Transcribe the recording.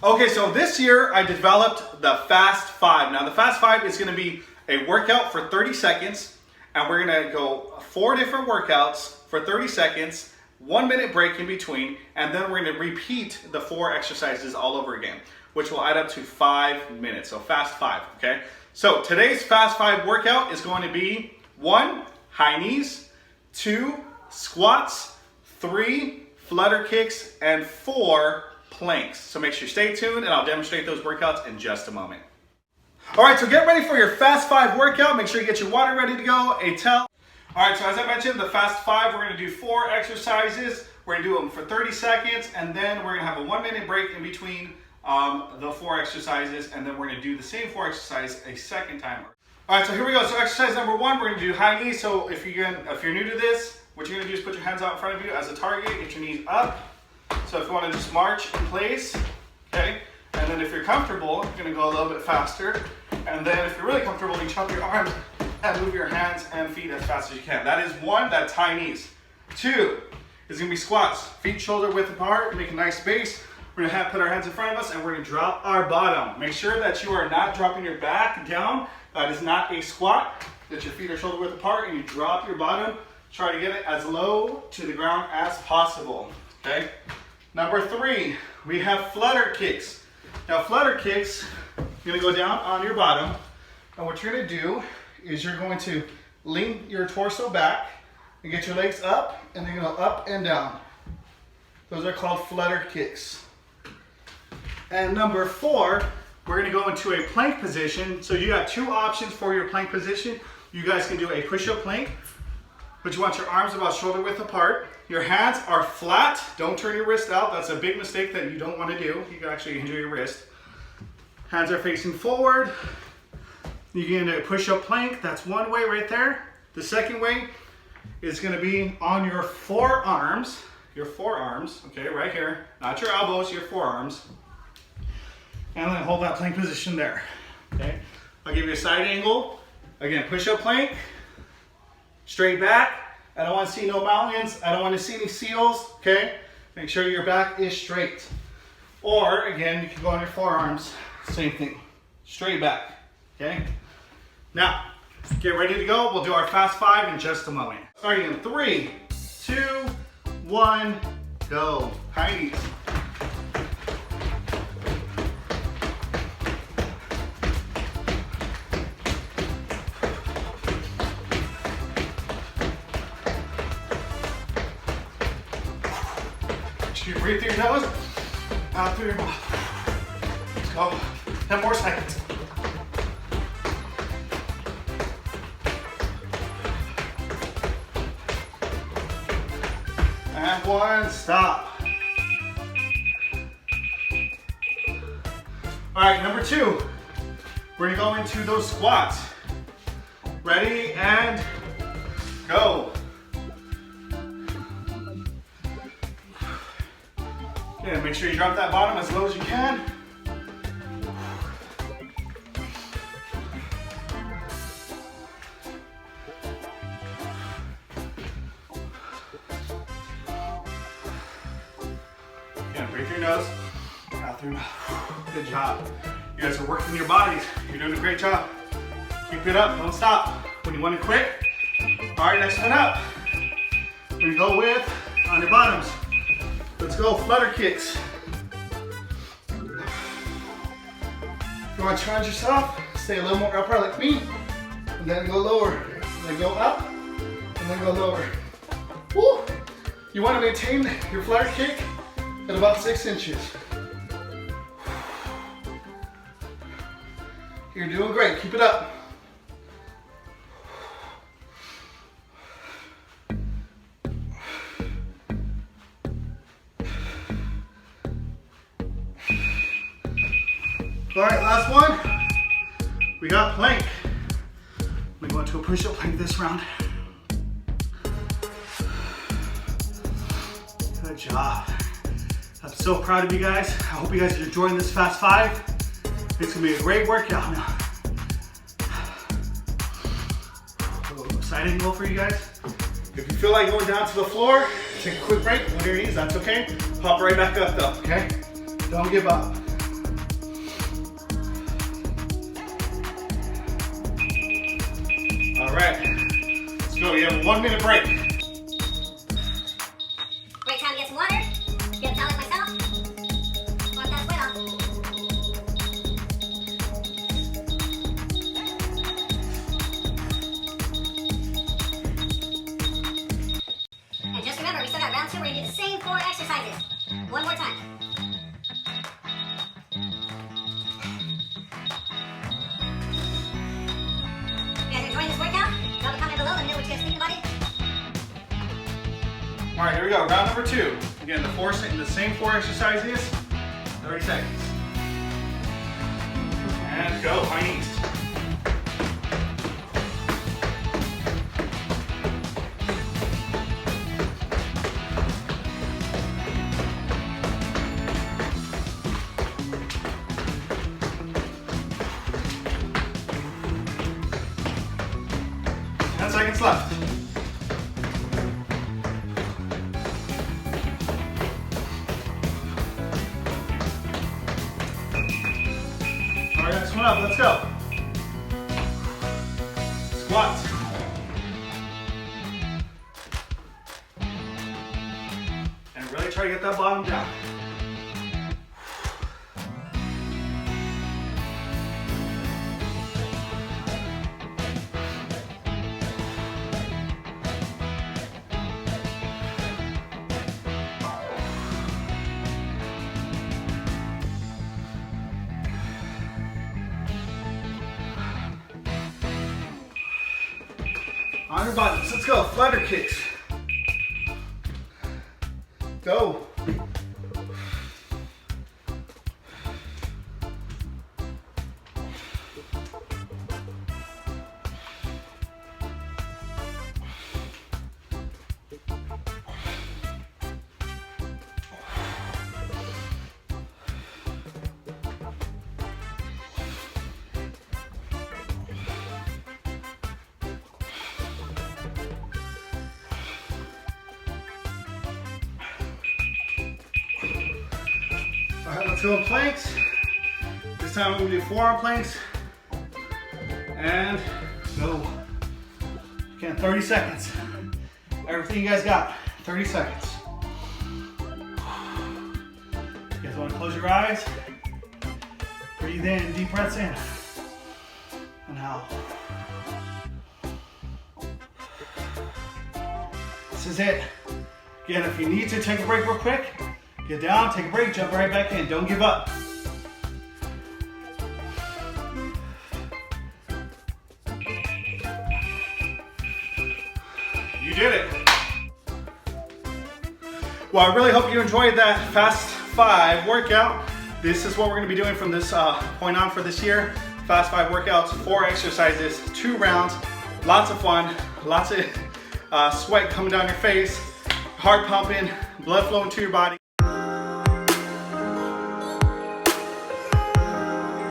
Okay, so this year I developed the Fast 5. Now the Fast 5 is gonna be a workout for 30 seconds, and we're gonna go 4 different workouts for 30 seconds, 1 minute break in between, and then we're gonna repeat the 4 exercises all over again, which will add up to 5 minutes, so Fast 5, okay? So today's Fast 5 workout is going to be 1, high knees, 2, squats, 3, flutter kicks, and 4, planks. So make sure you stay tuned and I'll demonstrate those workouts in just a moment. All right, so get ready for your Fast 5 workout. Make sure you get your water ready to go, a towel. All right, so as I mentioned, the Fast 5, we're gonna do 4 exercises. We're gonna do them for 30 seconds, and then we're gonna have a 1 minute break in between the 4 exercises, and then we're gonna do the same 4 exercises a second time. All right, so here we go. So exercise number 1, we're gonna do high knees. So if you're new to this, what you're gonna do is put your hands out in front of you as a target, get your knees up. So if you wanna just march in place, okay? And then if you're comfortable, you're gonna go a little bit faster. And then if you're really comfortable, you chop your arms and move your hands and feet as fast as you can. That is 1, that's high knees. 2 is gonna be squats. Feet shoulder width apart, make a nice base. We're gonna put our hands in front of us and we're gonna drop our bottom. Make sure that you are not dropping your back down. That is not a squat, that your feet are shoulder width apart and you drop your bottom. Try to get it as low to the ground as possible, okay? Number 3, we have flutter kicks. Now flutter kicks, you're gonna go down on your bottom, and what you're gonna do is you're going to lean your torso back and get your legs up, and then you're gonna go up and down. Those are called flutter kicks. And number 4, we're gonna go into a plank position. So you have 2 options for your plank position. You guys can do a push-up plank, but you want your arms about shoulder width apart. Your hands are flat. Don't turn your wrist out. That's a big mistake that you don't want to do. You can actually injure your wrist. Hands are facing forward. You can do a push-up plank. That's one way right there. The second way is going to be on your forearms. Your forearms, okay, right here. Not your elbows, your forearms. And then hold that plank position there, okay? I'll give you a side angle. Again, push-up plank. Straight back. I don't want to see no mountains. I don't want to see any seals, okay? Make sure your back is straight. Or, again, you can go on your forearms. Same thing. Straight back, okay? Now, get ready to go. We'll do our Fast 5 in just a moment. Starting in 3, 2, 1, go. High knees. You breathe through your nose, out through your mouth. Let's go. 10 more seconds. And 1, stop. All right, number 2. We're gonna go into those squats. Ready, and go. Yeah, make sure you drop that bottom as low as you can. Again, breathe through your nose, out through your mouth. Good job. You guys are working your bodies. You're doing a great job. Keep it up, don't stop. When you want to quit, all right, next one up. We're gonna go with on your bottoms. Let's go, flutter kicks. If you want to challenge yourself, stay a little more upright like me, and then go lower. And then go up, and then go lower. Woo! You want to maintain your flutter kick at about 6 inches. You're doing great, keep it up. All right, last one. We got plank. We go into a push-up plank this round. Good job. I'm so proud of you guys. I hope you guys are enjoying this Fast 5. It's gonna be a great workout now. A little side angle for you guys. If you feel like going down to the floor, take a quick break on your knees, that's okay. Pop right back up though, okay? Don't give up. All right, let's go. You have a 1 minute break. Break time to get some water. Get a towel like myself. Wipe that sweat off. And just remember, we still got round 2. We're going to do the same 4 exercises. One more time. You guys enjoying this workout? Drop a comment below. Let me know what you guys think about it. All right, here we go. Round number 2. Again, the same 4 exercises, 30 seconds. And go, high knees. Seconds left. All right, next one up, let's go. Squats. And really try to get that bottom down. On your bodies, let's go. Flutter kicks. Go. All right, let's go in planks. This time we're gonna do forearm planks. And go. Again, 30 seconds. Everything you guys got, 30 seconds. You guys wanna close your eyes? Breathe in, deep breaths in. And out. This is it. Again, if you need to take a break real quick, get down, take a break, jump right back in. Don't give up. You did it. Well, I really hope you enjoyed that Fast 5 workout. This is what we're gonna be doing from this point on for this year. Fast 5 workouts, 4 exercises, 2 rounds, lots of fun, lots of sweat coming down your face, heart pumping, blood flowing to your body.